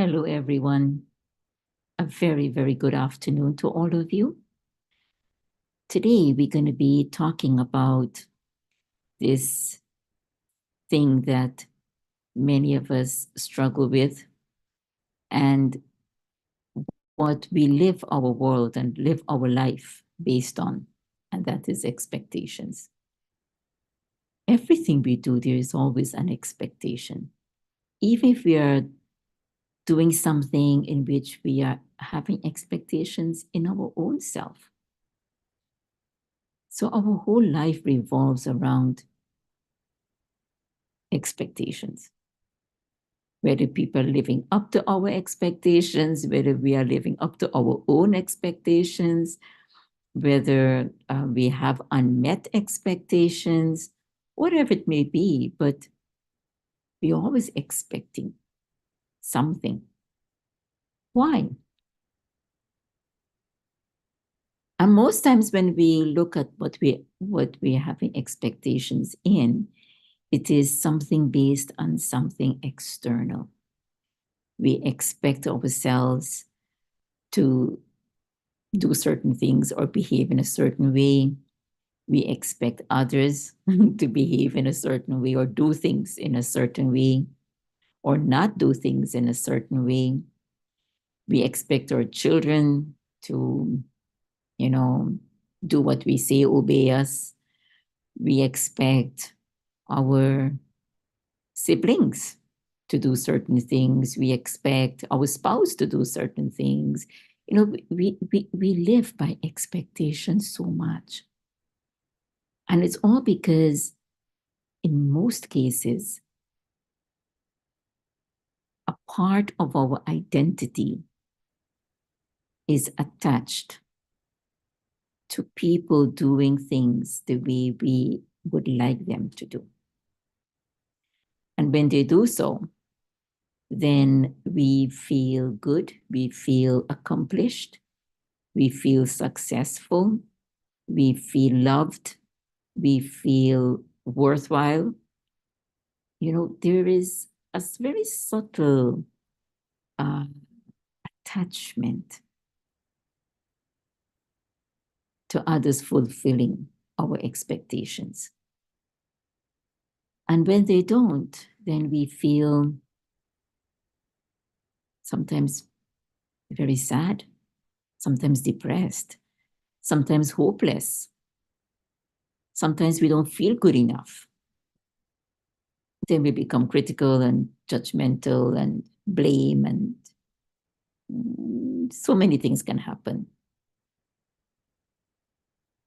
Hello, everyone. A very, very good afternoon to all of you. Today, we're going to be talking about this thing that many of us struggle with and what we live our world and live our life based on, and that is expectations. Everything we do, there is always an expectation. Even if we are doing something in which we are having expectations in our own self. So our whole life revolves around expectations. Whether people are living up to our expectations, whether we are living up to our own expectations, whether we have unmet expectations, whatever it may be, but we're always expecting something. Why? And most times when we look at what we're having expectations in, it is something based on something external. We expect ourselves to do certain things or behave in a certain way. We expect others to behave in a certain way or do things in a certain way or not do things in a certain way. We expect our children to, do what we say, obey us. We expect our siblings to do certain things. We expect our spouse to do certain things. We live by expectations so much. And it's all because in most cases, a part of our identity is attached to people doing things the way we would like them to do. And when they do so, then we feel good, we feel accomplished, we feel successful, we feel loved, we feel worthwhile. There is a very subtle attachment to others fulfilling our expectations. And when they don't, then we feel sometimes very sad, sometimes depressed, sometimes hopeless. Sometimes we don't feel good enough. Then we become critical and judgmental and blame, and so many things can happen.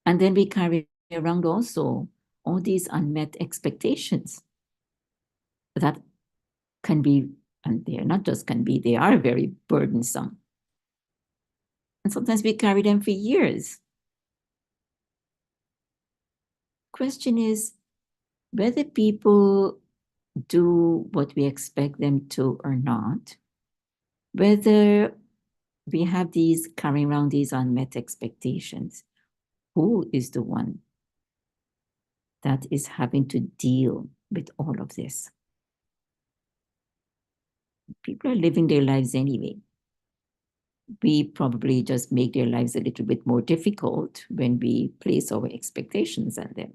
And then we carry around also all these unmet expectations that can be, and they're not just can be, they are very burdensome. And sometimes we carry them for years. Question is whether people do what we expect them to or not, whether we have these carrying around these unmet expectations, who is the one that is having to deal with all of this? People are living their lives anyway. We probably just make their lives a little bit more difficult when we place our expectations on them,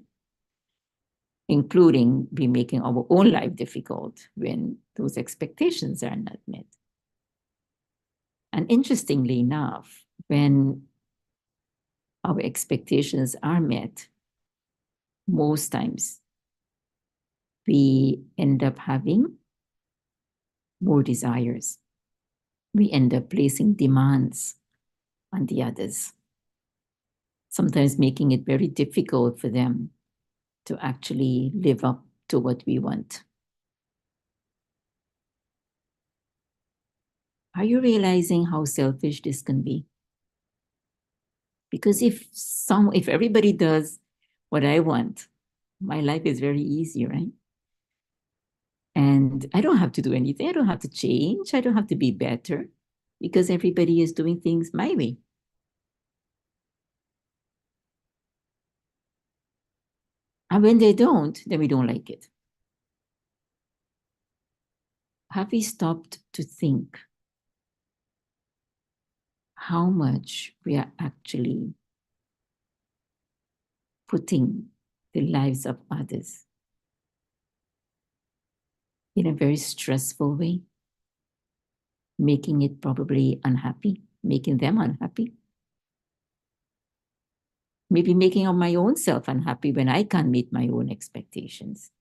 including we making our own life difficult when those expectations are not met. And interestingly enough, when our expectations are met, most times we end up having more desires. We end up placing demands on the others, sometimes making it very difficult for them to actually live up to what we want. Are you realizing how selfish this can be? Because if everybody does what I want, my life is very easy, right? And I don't have to do anything. I don't have to change. I don't have to be better because everybody is doing things my way. And when they don't, then we don't like it. Have we stopped to think how much we are actually putting the lives of others in a very stressful way, making it probably unhappy, making them unhappy. Maybe making my own self unhappy when I can't meet my own expectations.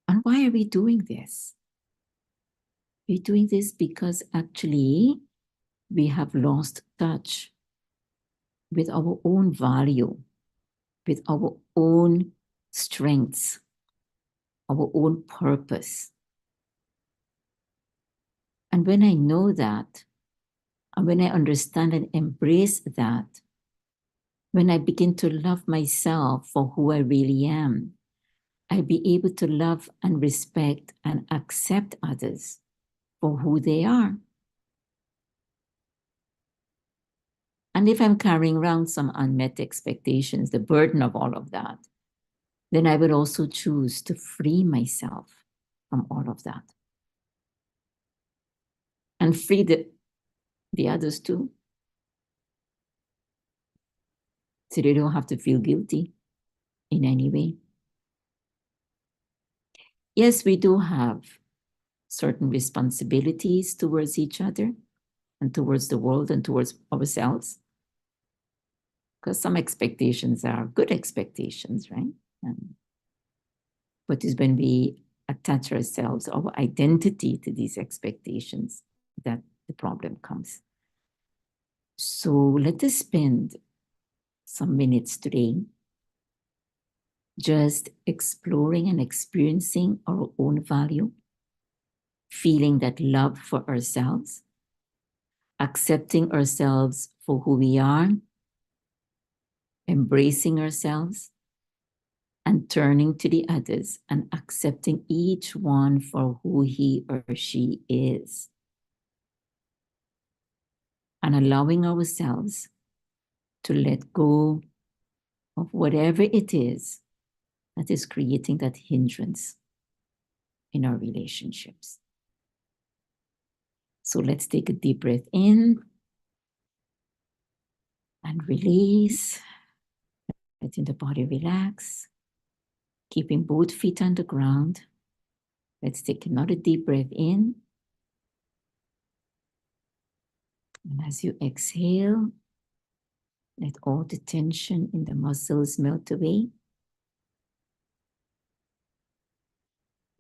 And why are we doing this? We're doing this because actually we have lost touch with our own value, with our own strengths, our own purpose. And when I know that, and when I understand and embrace that, when I begin to love myself for who I really am, I'll be able to love and respect and accept others for who they are. And if I'm carrying around some unmet expectations, the burden of all of that, then I will also choose to free myself from all of that. And free the others too. So they don't have to feel guilty in any way. Yes, we do have certain responsibilities towards each other and towards the world and towards ourselves. Because some expectations are good expectations, right? But it's when we attach ourselves, our identity to these expectations, that the problem comes. So let us spend some minutes today just exploring and experiencing our own value, feeling that love for ourselves, accepting ourselves for who we are, embracing ourselves, and turning to the others and accepting each one for who he or she is. And allowing ourselves to let go of whatever it is that is creating that hindrance in our relationships. So let's take a deep breath in and release. Letting the body relax, keeping both feet on the ground. Let's take another deep breath in. And as you exhale, let all the tension in the muscles melt away.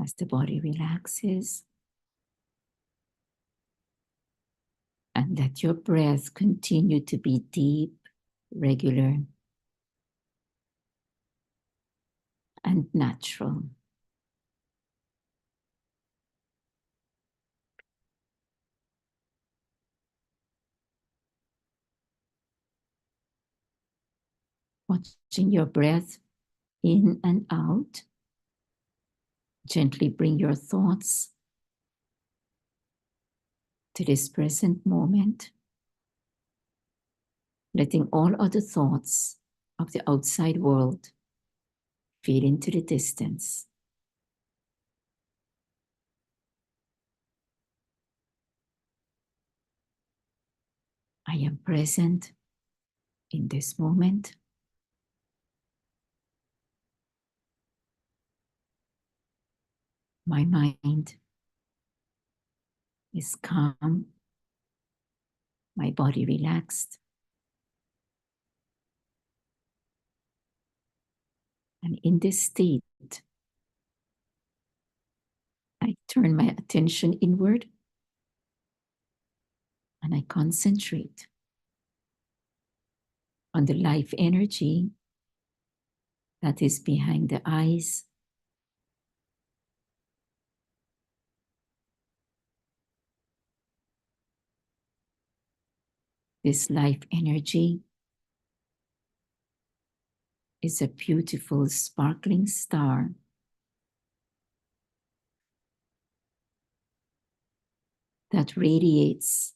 As the body relaxes. And let your breath continue to be deep, regular, and natural. Watching your breath in and out. Gently bring your thoughts to this present moment, letting all other thoughts of the outside world fade into the distance. I am present in this moment. My mind is calm, my body relaxed. And in this state, I turn my attention inward and I concentrate on the life energy that is behind the eyes. This life energy is a beautiful, sparkling star that radiates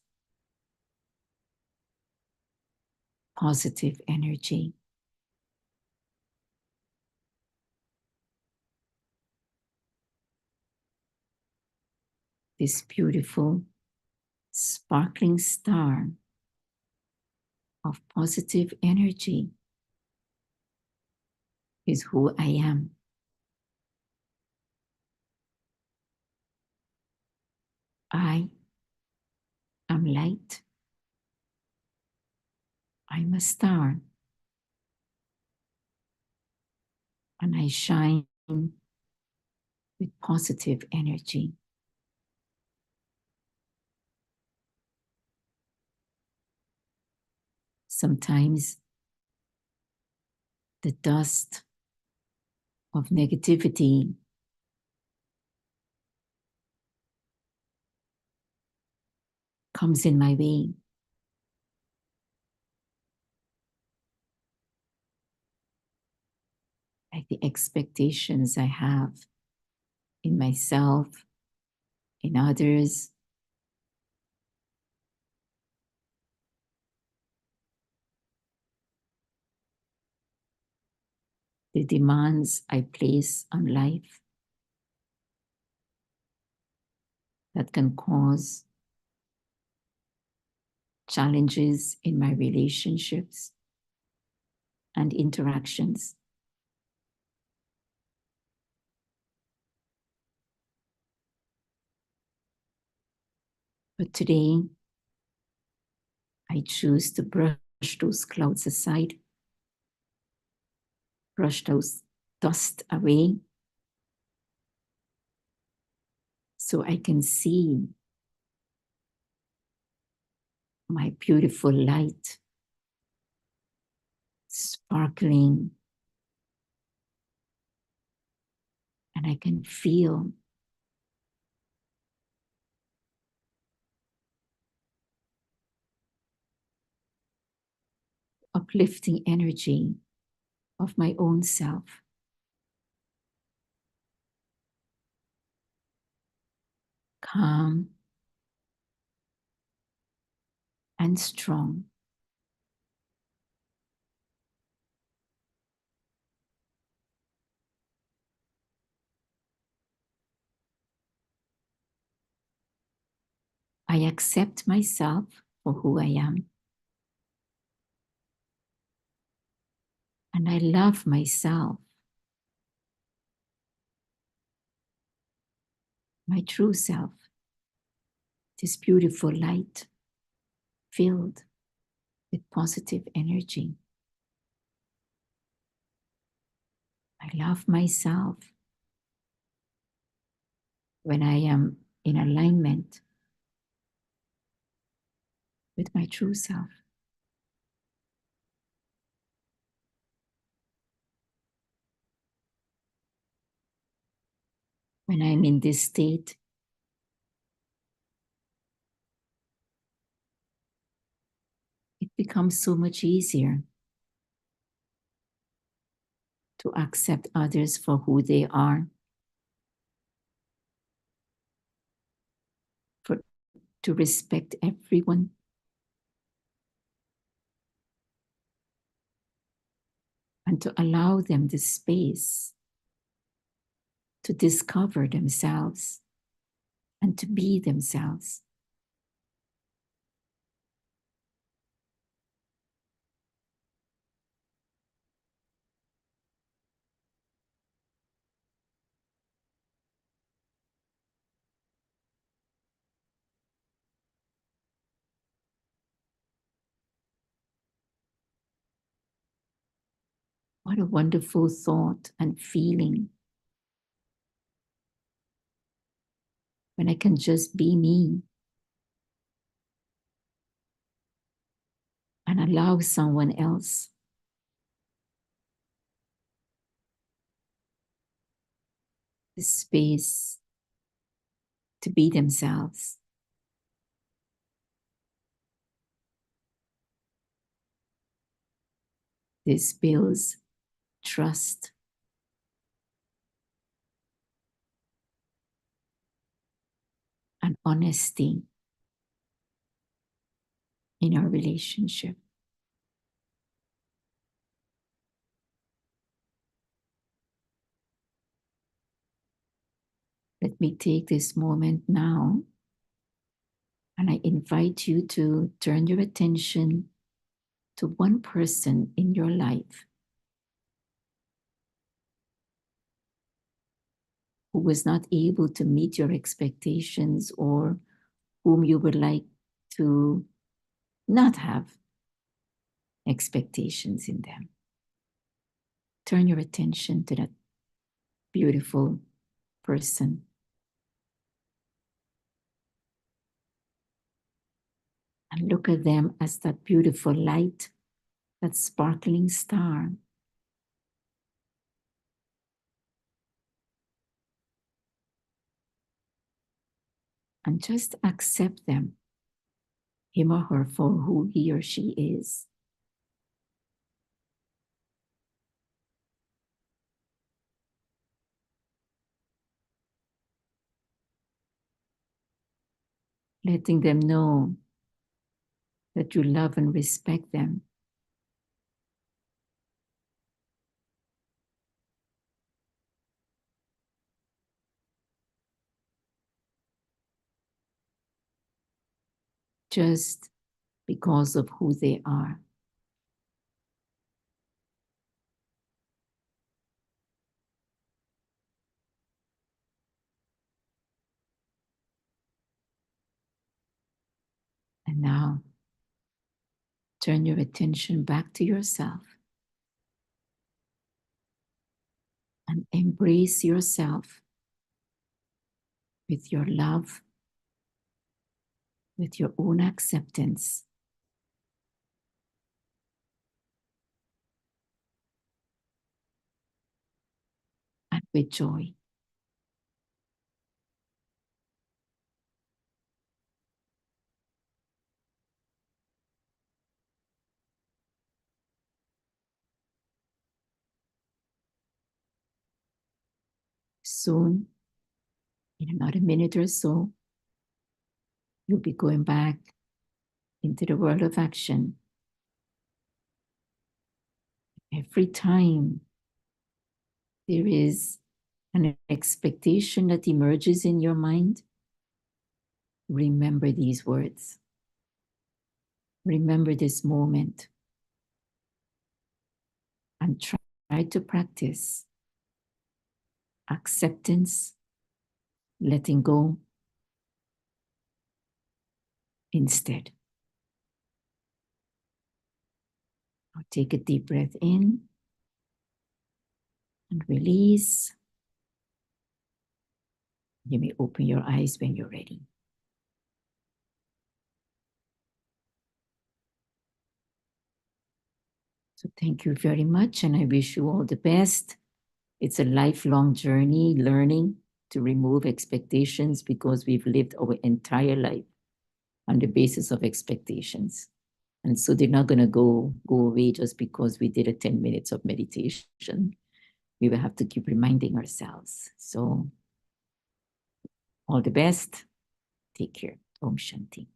positive energy. This beautiful, sparkling star of positive energy is who I am. I am light. I'm a star. And I shine with positive energy. Sometimes the dust of negativity comes in my way. Like the expectations I have in myself, in others, the demands I place on life that can cause challenges in my relationships and interactions. But today, I choose to brush those clouds aside, brush those dust away, so I can see my beautiful light sparkling, and I can feel uplifting energy of my own self. Calm and strong. I accept myself for who I am. And I love myself, my true self, this beautiful light filled with positive energy. I love myself when I am in alignment with my true self. When I'm in this state, it becomes so much easier to accept others for who they are, to respect everyone, and to allow them the space to discover themselves and to be themselves. What a wonderful thought and feeling when I can just be me and allow someone else the space to be themselves. This builds trust and honesty in our relationship. Let me take this moment now And I invite you to turn your attention to one person in your life who was not able to meet your expectations or whom you would like to not have expectations in them. Turn your attention to that beautiful person. And look at them as that beautiful light, that sparkling star. And just accept them, him or her, for who he or she is. Letting them know that you love and respect them. Just because of who they are. And now, turn your attention back to yourself and embrace yourself with your love, with your own acceptance. And with joy. Soon, in another minute or so, you'll be going back into the world of action. Every time there is an expectation that emerges in your mind, remember these words. Remember this moment and try to practice acceptance, letting go instead. Now take a deep breath in and release. You may open your eyes when you're ready. So thank you very much, and I wish you all the best. It's a lifelong journey, learning to remove expectations because we've lived our entire life on the basis of expectations. And so they're not going to go away just because we did a 10 minutes of meditation. We will have to keep reminding ourselves. So all the best. Take care. Om Shanti.